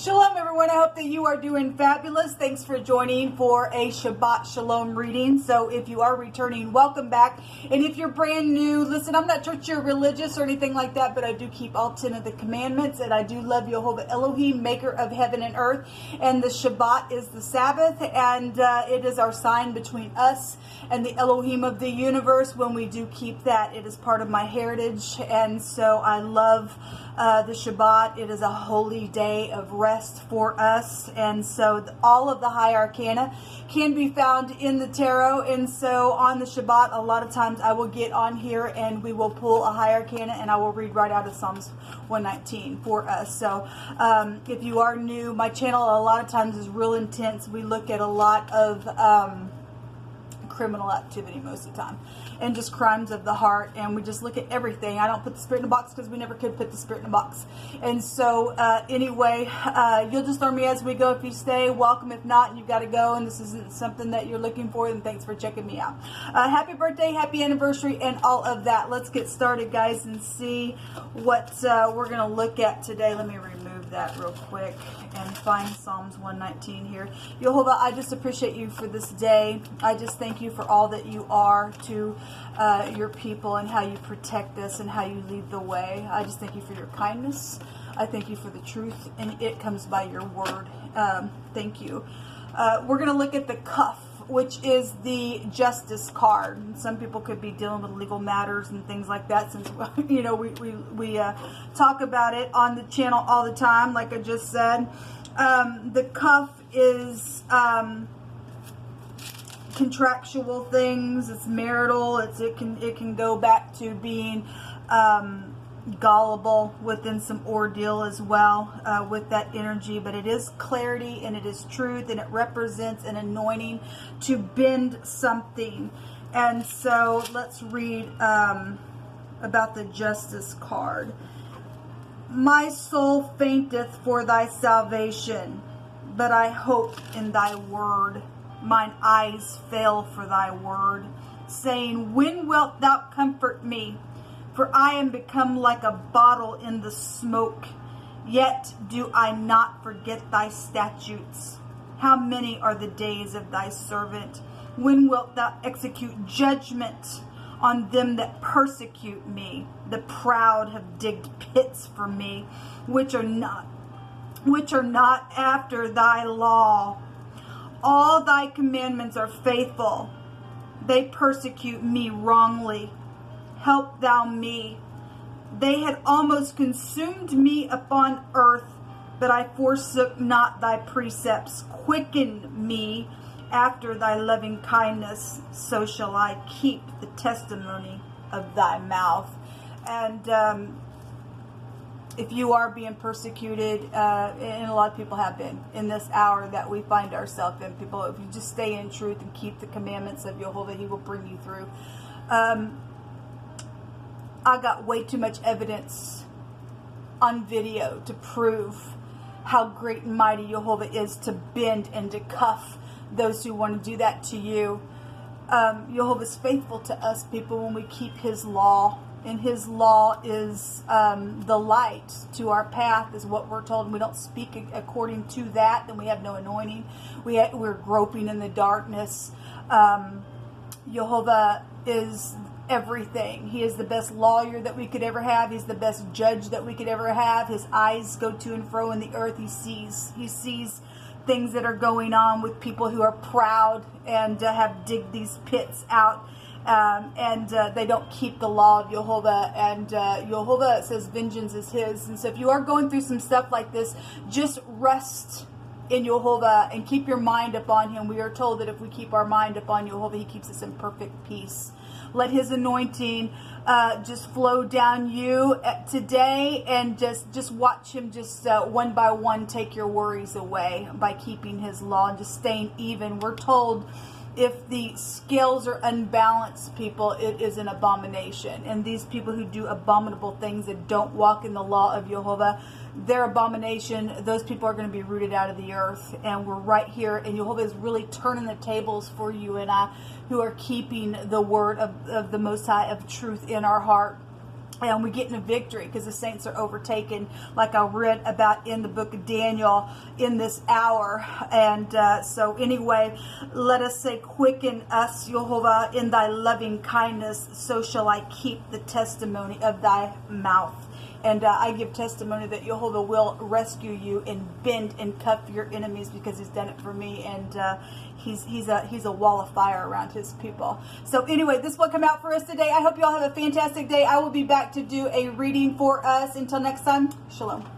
Shalom, everyone. I hope that you are doing fabulous. Thanks for joining for a ShBt Shalom reading. So if you are returning, welcome back. And if you're brand new, listen, I'm not sure you're religious or anything like that, but I do keep all 10 of the commandments, and I do love Yehovah Elohim, maker of heaven and earth. And the Shabbat is the Sabbath, and it is our sign between us and the Elohim of the universe. When we do keep that, it is part of my heritage, and so I love the Shabbat. It is a holy day of rest for us, and so all of the high arcana can be found in the tarot. And so on the Shabbat, a lot of times I will get on here and we will pull a high arcana, and I will read right out of Psalms 119 for us. So if you are new, my channel a lot of times is real intense. We look at a lot of criminal activity most of the time, and just crimes of the heart, and we just look at everything. I don't put the spirit in a box because we never could put the spirit in a box. And so anyway, you'll just learn me as we go. If you stay, welcome. If not, you've got to go, and this isn't something that you're looking for, then thanks for checking me out. Happy birthday, happy anniversary, and all of that. Let's get started, guys, and see what we're going to look at today. Let me remove that real quick and find Psalms 119 here. Yehovah, I just appreciate you for this day. I just thank you for all that you are to your people, and how you protect us and how you lead the way. I just thank you for your kindness. I thank you for the truth, and it comes by your word. Thank you. We're going to look at the KAPH, which is the justice card. Some people could be dealing with legal matters and things like that, since you know we talk about it on the channel all the time, like I just said. The KAPH is contractual things. It's marital. It can go back to being gullible within some ordeal as well with that energy, but it is clarity and it is truth, and it represents an anointing to bend something. And so let's read about the justice card. My soul fainteth for thy salvation, but I hope in thy word. Mine eyes fail for thy word, saying, when wilt thou comfort me? For I am become like a bottle in the smoke, yet do I not forget thy statutes. How many are the days of thy servant? When wilt thou execute judgment on them that persecute me? The proud have digged pits for me, which are not after thy law. All thy commandments are faithful. They persecute me wrongly. Help thou me. They had almost consumed me upon earth, but I forsook not thy precepts. Quicken me after thy loving kindness, so shall I keep the testimony of thy mouth. And if you are being persecuted, and a lot of people have been in this hour that we find ourselves in, people, if you just stay in truth and keep the commandments of Yehovah, he will bring you through. I got way too much evidence on video to prove how great and mighty Yehovah is to bend and to cuff those who want to do that to you. Yehovah is faithful to us, people, when we keep his law. And his law is the light to our path, is what we're told. And we don't speak according to that, then we have no anointing. We're groping in the darkness. Yehovah is everything. He is the best lawyer that we could ever have. He's the best judge that we could ever have. His eyes go to and fro in the earth. He sees things that are going on with people who are proud and have digged these pits out. And they don't keep the law of Yehovah, and Yehovah says vengeance is his. And so if you are going through some stuff like this, just rest in Yehovah and keep your mind upon him. We are told that if we keep our mind upon Yehovah, he keeps us in perfect peace. Let his anointing just flow down you today, and just watch him just one by one take your worries away by keeping his law and just staying even. We're told if the scales are unbalanced, people, it is an abomination. And these people who do abominable things and don't walk in the law of Yehovah, their abomination, those people are going to be rooted out of the earth. And we're right here, and Yehovah is really turning the tables for you and I, who are keeping the word of the Most High, of truth in our heart. and we get in a victory because the saints are overtaken, like I read about in the book of Daniel in this hour. And so anyway, let us say, quicken us, Jehovah, in thy loving kindness, so shall I keep the testimony of thy mouth. And I give testimony that Jehovah will rescue you and bend and cuff your enemies, because he's done it for me. And he's a wall of fire around his people. So anyway, this will come out for us today. I hope you all have a fantastic day. I will be back to do a reading for us. Until next time, shalom.